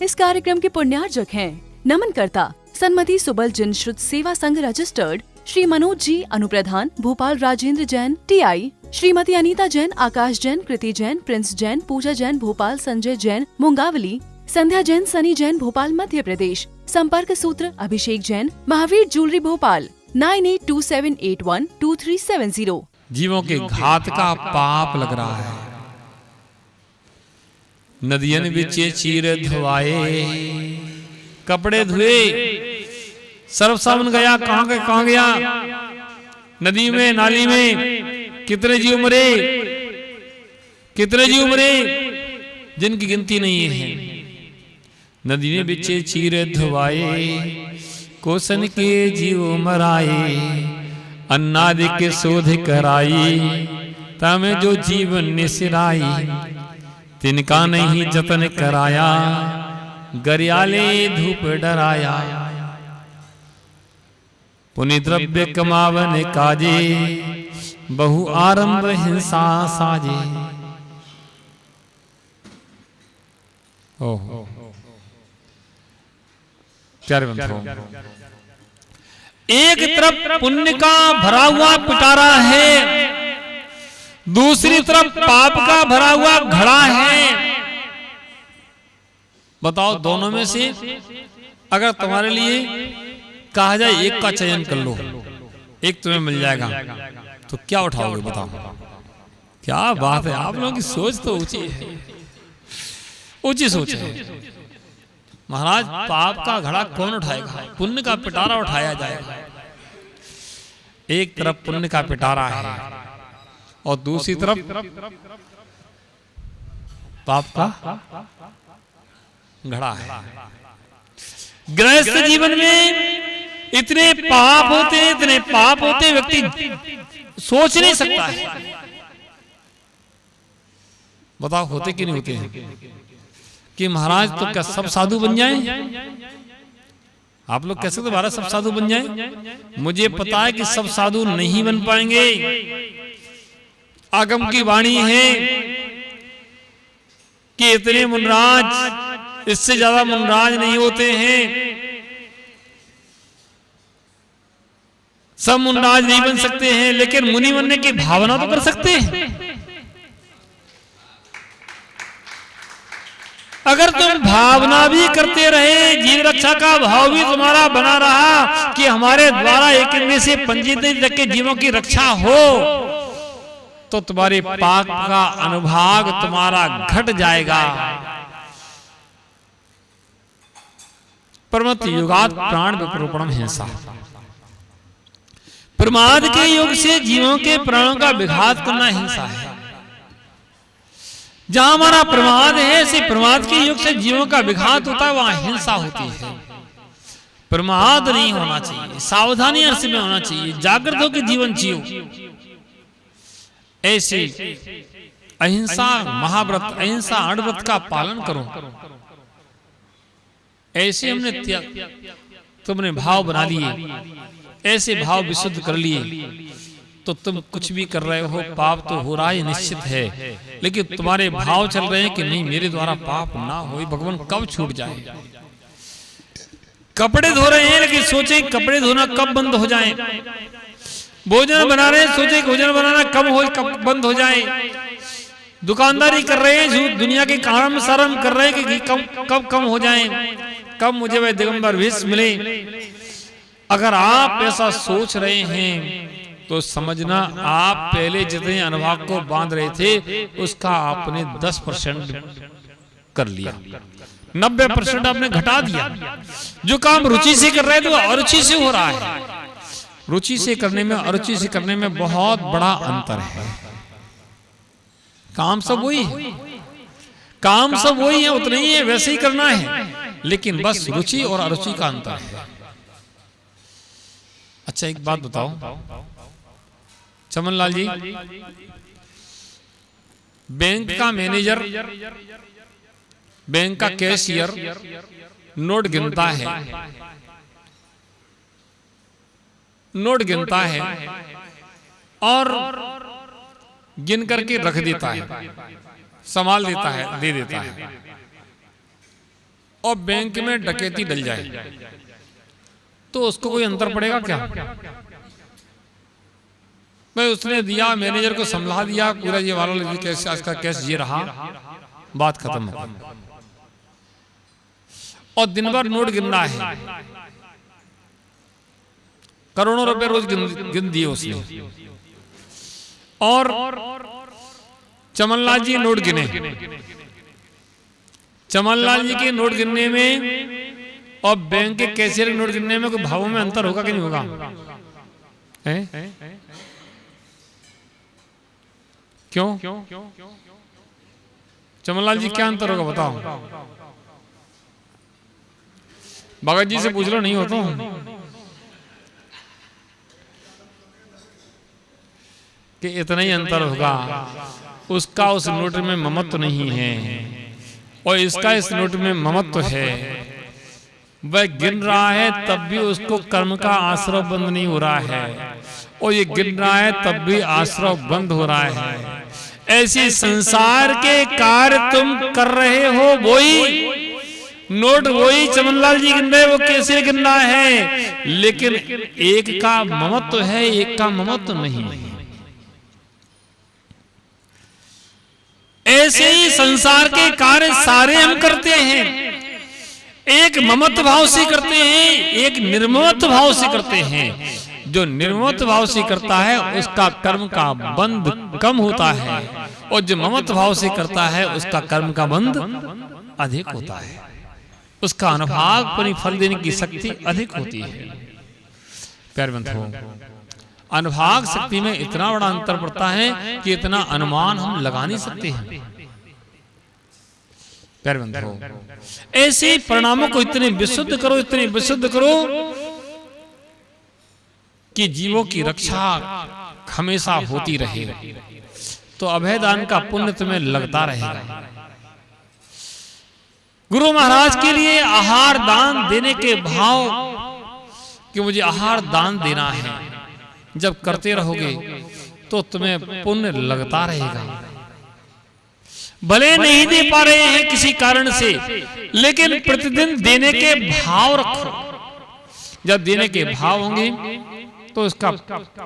इस कार्यक्रम के पुण्यार्जक हैं नमनकर्ता सन्मति सुबल जिन श्रुत सेवा संघ रजिस्टर्ड श्री मनोज जी अनुप्रधान, भोपाल राजेंद्र जैन TI, श्रीमती अनीता जैन, आकाश जैन, कृति जैन, प्रिंस जैन, पूजा जैन भोपाल, संजय जैन मुंगावली, संध्या जैन, सनी जैन भोपाल मध्य प्रदेश। संपर्क सूत्र अभिषेक जैन, महावीर ज्वेलरी भोपाल 9827812370। जीवों के घात का पाप लग रहा है। नदियन बिचे चीर धुआए, कपड़े धुए, सर्फ साबुन गया, कहां गया? नदी में, नाली में कितने जीव मरे जिनकी गिनती नहीं है। नदी में बिचे चीर धुआए, कोसन के जीव मराए, अन्नादि के शोध कराई, तमें जो जीवन निसिराई, तिनका नहीं जतन कराया, गरियाले धूप डराया। पुनि द्रव्य कमावन काजे, बहु आरंभ हिंसा साजे। ओह प्यारे बंधुओं, एक तरफ पुण्य का भरा हुआ पिटारा है, दूसरी तरफ पाप का भरा हुआ घड़ा है। बताओ दोनों में से अगर तुम्हारे लिए कहा जाए एक का चयन कर लो, एक तुम्हें मिल जाएगा, तो क्या उठाओगे? बताओ। क्या बात है, आप लोगों की सोच तो ऊंची है, ऊंची सोच है। महाराज पाप का घड़ा कौन उठाएगा? पुण्य का पिटारा उठाया जाएगा। एक तरफ पुण्य का पिटारा है और दूसरी तरफ पाप का घड़ा है। गृहस्थ जीवन में इतने पाप होते व्यक्ति सोच नहीं सकता है। बताओ होते कि नहीं होते हैं? कि महाराज तो क्या सब साधु बन जाएं? आप लोग कैसे दोबारा सब साधु बन जाएं? मुझे पता है कि सब साधु नहीं बन पाएंगे। आगम की वाणी है कि इतने मुनराज, इससे ज्यादा मुनराज नहीं होते हैं। सब मुनराज नहीं बन सकते हैं, लेकिन मुनि बनने की भावना तो कर सकते हैं। अगर तुम भावना भी करते रहे, जीव रक्षा का भाव भी तुम्हारा बना रहा कि हमारे द्वारा एक इनमें से पंजीकृत तक के जीवों की रक्षा हो, तो तुम्हारे पाप का अनुभाग तुम्हारा घट जाएगा। परमत युगात प्राण विपरूपणम हिंसा। प्रमाद के युग से जीवों के प्राणों का विघात करना हिंसा है। जहां हमारा प्रमाद है, ऐसे प्रमाद के युग से जीवों का विघात होता है, वहां हिंसा होती है। प्रमाद नहीं होना चाहिए, सावधानी अर्थ में होना चाहिए, जागृत होकर जीवन जियो। ऐसे अहिंसा महाव्रत, अहिंसा अणव्रत का पालन करो। ऐसे हमने तुमने भाव बना लिए, ऐसे भाव विशुद्ध कर लिए, तो तुम कुछ भी कर रहे हो, पाप तो हो रहा है निश्चित है, लेकिन तुम्हारे भाव चल रहे हैं कि नहीं मेरे द्वारा पाप ना हो। भगवान कब छूट जाए? कपड़े धो रहे हैं, लेकिन सोचे कपड़े धोना कब बंद हो जाए। भोजन बना रहे हैं, सोचे भोजन बनाना कब बंद हो जाए। दुकानदारी कर रहे हैं, दुनिया के काम सारम कर रहे हैं कि कब कम हो जाए, कब मुझे वह दिगंबर वेश मिले। अगर आप ऐसा सोच रहे हैं तो समझना आप पहले जितने अनुभाग को बांध रहे थे, उसका आपने 10% कर लिया, 90% आपने घटा दिया। जो काम रुचि से कर रहे थे वो अरुचि से हो रहा है। रुचि से करने में अरुचि से करने में बहुत बड़ा अंतर है। काम सब वही है, काम सब वही है, उतना ही है, वैसे ही करना है, लेकिन बस रुचि और अरुचि का अंतर है। अच्छा एक बात बताओ चमन लाल जी, बैंक का मैनेजर, बैंक का कैशियर नोट गिनता है, नोट गिनता है और गिन करके रख देता है, संभाल देता है, दे देता है। और बैंक में डकैती डल जाए तो उसको कोई अंतर पड़ेगा क्या? भाई उसने दिया, मैनेजर को समझा दिया, पूरा ये वाला कैसे आज का केस ये रहा, बात खत्म हो। और दिन भर नोट गिनना है, करोड़ों रुपए रोज गिन दिए उसने। और चमनलाल जी नोट गिने। चमनलाल जी के नोट गिनने में और बैंक के कैशियर के नोट गिनने में कोई भावों में अंतर होगा कि नहीं होगा? क्यों? चमनलाल जी क्या अंतर होगा बताओ? भगत जी से पूछ लो, नहीं हो तो। कि इतना ही अंतर होगा, उसका उस नोट में ममत्व नहीं है और इसका इस नोट में ममत्व है। वह गिन रहा है तब भी उसको कर्म का आश्रय बंद नहीं हो रहा है और ये गिन रहा है तब भी आश्रय बंद हो रहा है। ऐसी संसार के कार्य तुम कर रहे हो, वही नोट वही चमनलाल जी गिन रहे, वो कैसे गिनना है, लेकिन एक का ममत्व है, एक का ममत्व नहीं है। ऐसे ही संसार के कार्य सारे हम करते हैं, एक ममत्व भाव से करते हैं, एक निर्ममत्व भाव से करते हैं। जो निर्ममत्व भाव से करता है उसका कर्म का बंध कम होता है और जो ममत्व भाव से करता है उसका कर्म का बंध अधिक होता है, उसका अनुभाग अपनी फल देने की शक्ति अधिक होती है। प्यारे बंधुओं, अनुभाग शक्ति में इतना बड़ा अंतर पड़ता है कि इतना अनुमान हम लगा नहीं सकते हैं। प्यारे बंधुओं, ऐसे परिणामों को इतने विशुद्ध करो, इतने विशुद्ध करो कि जीवों की रक्षा हमेशा होती रहे, तो अभयदान का पुण्य तुम्हें लगता रहेगा। गुरु महाराज के लिए आहार दान देने के भाव कि मुझे आहार दान देना है, जब करते रहोगे तो तुम्हें पुण्य लगता रहेगा। भले नहीं दे पा रहे हैं किसी कारण से, लेकिन प्रतिदिन देने के भाव रखो। जब देने के भाव होंगे तो उसका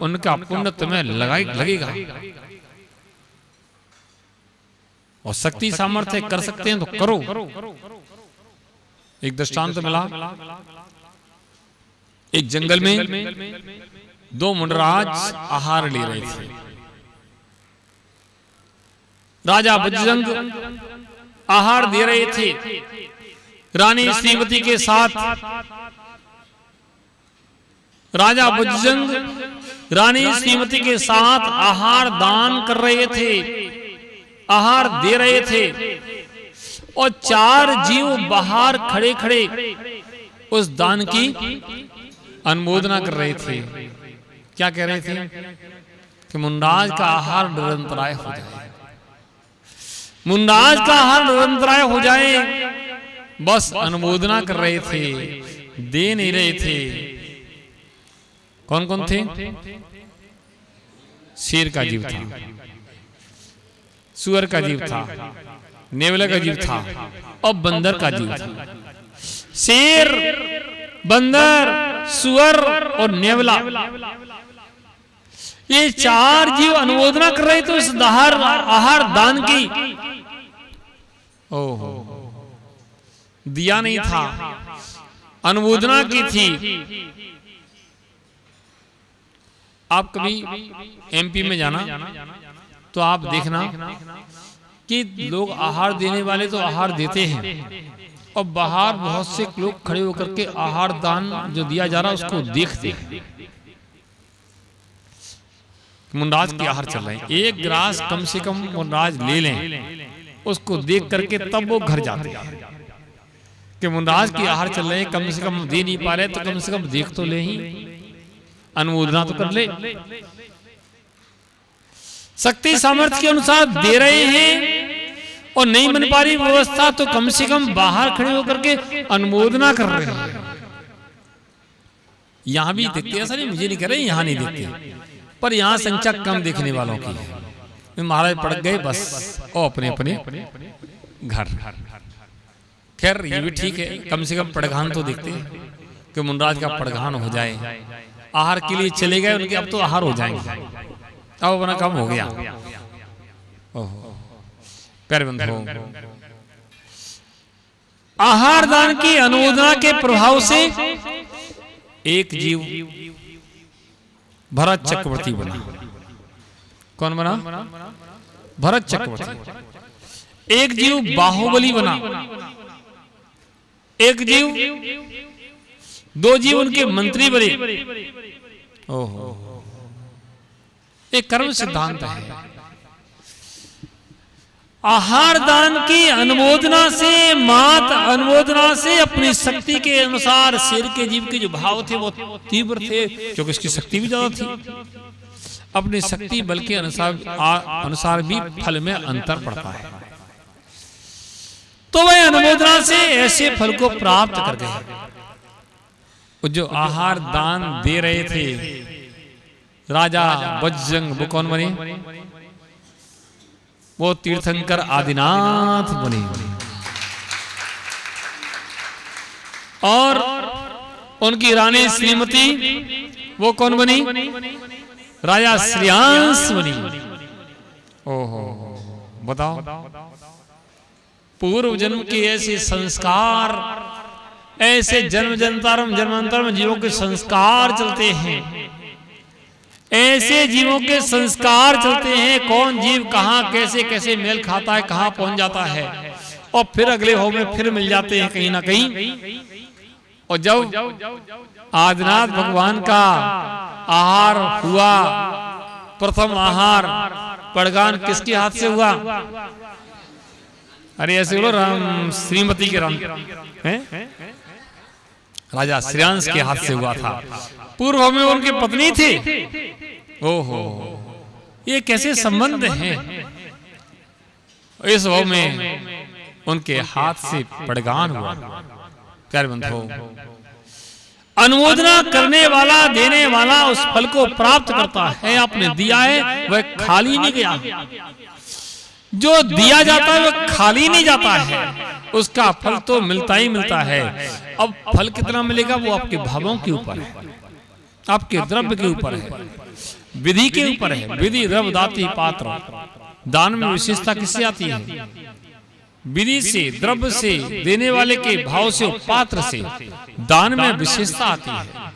उनका पुण्य तुम्हें लगेगा। और शक्ति सामर्थ्य कर सकते हैं तो करो। एक दृष्टांत मिला, एक जंगल में दो मुंडराज आहार ले रहे थे। राजा बजरंग आहार दे रहे थे, रानी श्रीमती के साथ राजा बजरंग रानी श्रीमती के साथ आहार दान कर रहे थे, आहार दे रहे थे। और चार जीव बाहर खड़े खड़े उस दान की अनुमोदना कर रहे थे। क्या कह रहे थे? कि मुंडराज का आहार निरंतराय हो जाए, मुंडराज का आहार निरंतराय हो जाए, बस अनुमोदना कर रहे थे, दे नहीं रहे थे। कौन कौन थे? शेर का जीव था, सुअर का जीव था, नेवला का जीव था और बंदर का जीव था। शेर, बंदर, सुअर और नेवला, ये चार जीव अनुमोदना कर रहे थे इस आहार दान की। ओहो, दिया नहीं था, अनुमोदना की थी। आप कभी एमपी में जाना तो आप देखना कि लोग आहार देने वाले तो आहार देते हैं और बाहर बहुत से लोग खड़े होकर के आहार दान जो दिया जा रहा है उसको देखते हैं। मुंडराज के आहार चल रहे हैं, एक गिलास कम से कम मुंडराज ले लें, उसको देख करके तब वो घर जाते हैं कि मुंडराज के आहार चल रहे हैं, कम से कम दे नहीं पा रहे तो कम से कम देख तो ले, ही अनुमोदना तो कर ले। शक्ति सामर्थ्य के अनुसार दे रहे हैं और नहीं बन पा रही व्यवस्था तो कम से कम बाहर खड़े होकर के अनुमोदना कर रहे हैं। यहां भी देखते, ऐसा नहीं मुझे नहीं कह रहे यहां नहीं देखते, पर यहां संख्या कम देखने वालों की है। महाराज पड़ गए बस और अपने अपने घर। खैर ये भी ठीक है, कम से कम पड़घान तो देखते हैं कि मुनराज का पड़घान हो जाए। आहार के लिए चले गए उनके, अब तो आहार हो जाएंगे, अब अपना काम हो गया। ओहो प्यारे बंधुओं, आहार दान की अनुमोदना के प्रभाव से एक जीव भरत चक्रवर्ती बना। कौन बना? भरत चक्रवर्ती। एक जीव बाहुबली बना, एक जीव, दो जीव उनके मंत्री बने। ओहो, एक कर्म सिद्धांत है। आहार दान की अनुमोदना से, मात अनुमोदना से अपनी शक्ति के अनुसार शेर के जीव के जो भाव थे वो तीव्र थे, क्योंकि इसकी शक्ति भी ज्यादा थी। अपनी शक्ति बल के अनुसार भी फल में अंतर पड़ता है। तो वह अनुमोदना से ऐसे फल को प्राप्त कर गए। जो आहार दान दे रहे थे राजा बजरंग, वो कौन बने? वो तीर्थंकर आदिनाथ बने। और उनकी रानी श्रीमती वो कौन बनी? राजा श्रेयांश बनी। ओहो, बताओ, पूर्व जन्म के ऐसे संस्कार, ऐसे जन्म जन्मांतर में जीवों के संस्कार चलते हैं, ऐसे जीवों के संस्कार चलते हैं। कौन जीव कहां कैसे कैसे मेल खाता है, कहां पहुंच जाता है, और फिर अगले भाव में फिर मिल जाते हैं कहीं ना कहीं। और जब आदिनाथ भगवान का आहार हुआ, प्रथम आहार पड़गान किसके हाथ से हुआ? अरे ऐसे बोलो, राम श्रीमती के राम हैं? राजा श्रेयांश के हाथ से हुआ था। पूर्व में उनकी पत्नी थी। ओहो, ये कैसे संबंध हैं? इस भाव में उनके हाथ से पड़गान हुआ। प्यारे बंधुओं, अनुमोदना करने वाला, देने वाला उस फल को प्राप्त करता है। आपने दिया है वह खाली नहीं गया। जो दिया जाता है वह खाली नहीं जाता है, उसका फल तो मिलता ही मिलता है। अब फल कितना मिलेगा वो आपके भावों के ऊपर है, आपके द्रव्य के ऊपर है, विधि के ऊपर है। विधि द्रव्य दाति पात्र। दान में विशेषता किससे आती है? विधि से, द्रव्य से, देने वाले के भाव से, पात्र से दान में विशेषता आती है।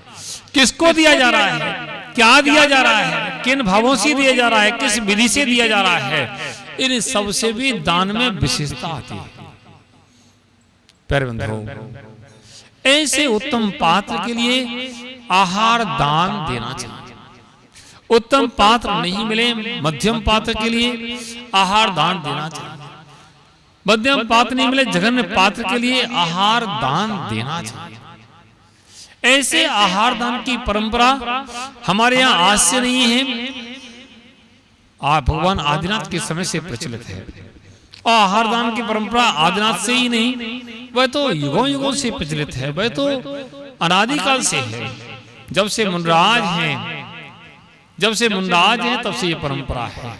किसको दिया जा रहा है, क्या दिया जा रहा है, किन भावों से दिया जा रहा है, किस विधि से दिया जा रहा है, इन सबसे भी दान में विशेषता आती है। प्यारे बंधुओं, ऐसे उत्तम पात्र के लिए आहार दान देना चाहिए। उत्तम पात्र नहीं मिले, मध्यम पात्र के लिए आहार दान देना चाहिए। मध्यम पात्र नहीं मिले, जघन्य पात्र के लिए आहार दान देना चाहिए। ऐसे आहार दान की परंपरा हमारे यहाँ आज से नहीं है, भगवान आदिनाथ के समय से प्रचलित है। और आहार दान की परंपरा आदिनाथ से ही नहीं, वह तो युगों युगों से प्रचलित है। वह तो अनादिकाल से है। जब से मुनराज हैं, जब से मुनराज हैं, तब से ये परंपरा है।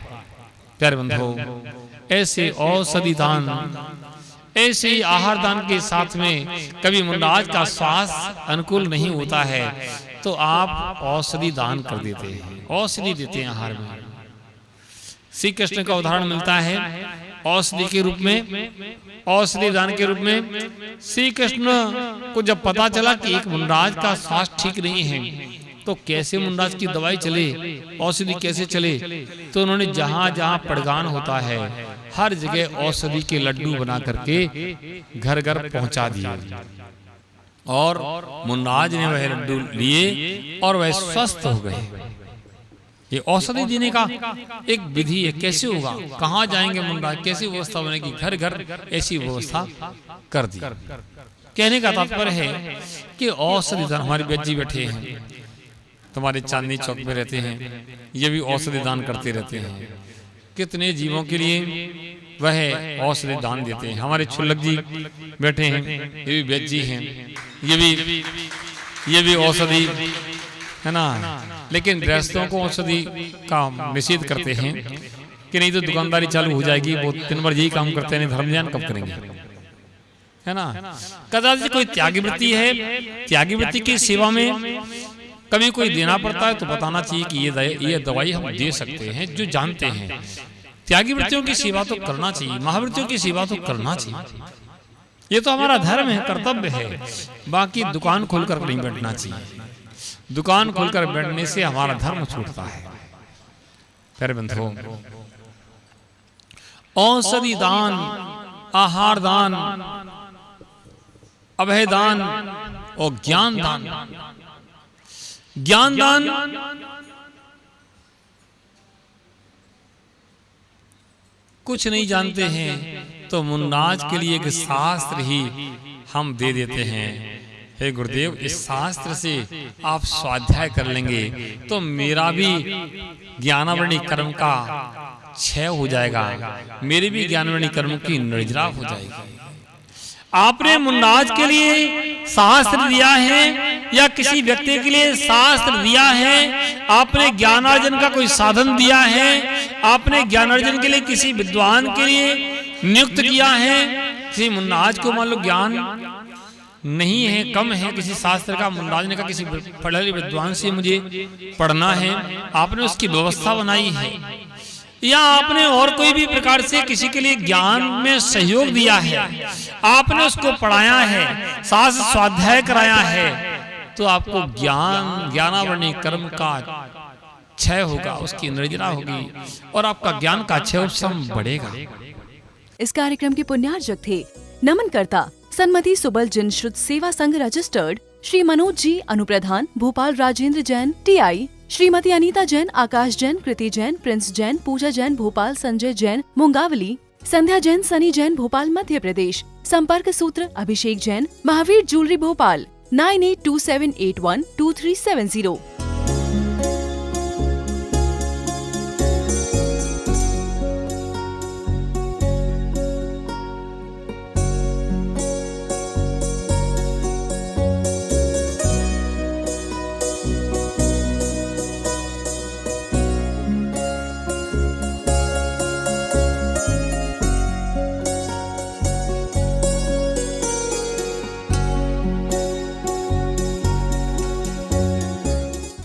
प्यारे बंधुओं, ऐसे औषधि दान, ऐसे ही आहार दान के साथ में कभी मुनराज का स्वास्थ्य अनुकूल नहीं होता है तो आप औषधि दान कर देते हैं, औषधि देते हैं आहार में। श्री कृष्ण का उदाहरण मिलता है औषधि के रूप में, औषधि दान के रूप में। श्री कृष्ण को जब पता चला कि एक मुनराज का स्वास्थ्य ठीक नहीं है तो कैसे मुनराज की दवाई चले, औषधि कैसे चले, तो उन्होंने जहां जहां पड़गान होता है हर जगह औषधि के लड्डू बना करके घर घर पहुंचा दिए। और मुनराज ने वह लड्डू लिए और वह स्वस्थ हो गए। ये औषधि देने का एक विधि है। कैसे होगा, कहाँ जाएंगे मुनराज, कैसी व्यवस्था बनेगी, घर घर ऐसी व्यवस्था कर दी। कहने का तात्पर्य है कि औषधि दान, हमारे वैद्य जी बैठे हैं, तुम्हारे चांदनी चौक में रहते हैं, ये भी औषधि दान करते रहते हैं। कितने जीवों के लिए वह औषधि दान देते हैं। हमारे छुल्लक जी बैठे हैं, ये भी वैद्य जी हैं, ये भी औषधि है ना। लेकिन गृहस्थों को औषधि का निषेध करते हैं कि नहीं तो दुकानदारी चालू हो जाएगी, वो दिन भर यही काम करते हैं, धर्म ज्ञान कब करेंगे। है ना। कदाचित कोई त्यागी वृत्ति है, त्यागी वृत्ति की सेवा में कभी कोई देना पड़ता है तो बताना चाहिए कि ये दवाई हम दे सकते हैं, जो जानते हैं। त्यागी वृत्तियों की सेवा तो करना चाहिए, महावृत्तियों की सेवा तो करना चाहिए, ये तो हमारा धर्म है, कर्तव्य है। बाकी दुकान खोलकर नहीं बैठना चाहिए, दुकान खोलकर बैठने से हमारा धर्म छूटता है। प्यारे बंधुओं, औषधि दान, आहार दान, अभय दान और ज्ञान दान। ज्ञान दान कुछ नहीं जानते हैं तो मुन्नाज के लिए एक शास्त्र ही हम दे देते हैं। हे गुरुदेव, इस शास्त्र से आप स्वाध्याय कर लेंगे तो मेरा भी ज्ञानावरणी कर्म का क्षय हो जाएगा, मेरे भी ज्ञानावरणी कर्म की निर्जरा हो जाएगी। आपने मुन्नाज के लिए शास्त्र दिया है या किसी व्यक्ति के लिए शास्त्र दिया है? आपने ज्ञानार्जन का कोई साधन दिया है? आपने ज्ञानार्जन के लिए किसी विद्वान के लिए नियुक्त किया है? किसी मुन्नाज को मान लो ज्ञान नहीं है, कम है किसी शास्त्र का, मुन्नाज ने कहा किसी पढ़े विद्वान से मुझे पढ़ना है, आपने उसकी व्यवस्था बनाई है, या आपने और कोई भी प्रकार से किसी के लिए ज्ञान में सहयोग दिया है, आपने उसको पढ़ाया है, शास्त्र स्वाध्याय कराया है, तो आपको ज्ञानावरणी कर्म का क्षय होगा, उसकी निर्जरा होगी और आपका ज्ञान का क्षय उपशम बढ़ेगा। इस कार्यक्रम के पुण्यार्जक थे नमन करता सन्मति सुबल जिन श्रुत सेवा संघ रजिस्टर्ड श्री मनोज जी अनुप्रधान, भोपाल राजेंद्र जैन TI, श्रीमती अनीता जैन, आकाश जैन, कृति जैन, प्रिंस जैन, पूजा जैन भोपाल, संजय जैन मुंगावली, संध्या जैन, सनी जैन भोपाल मध्य प्रदेश। संपर्क सूत्र अभिषेक जैन, महावीर ज्वेलरी भोपाल 9827812370।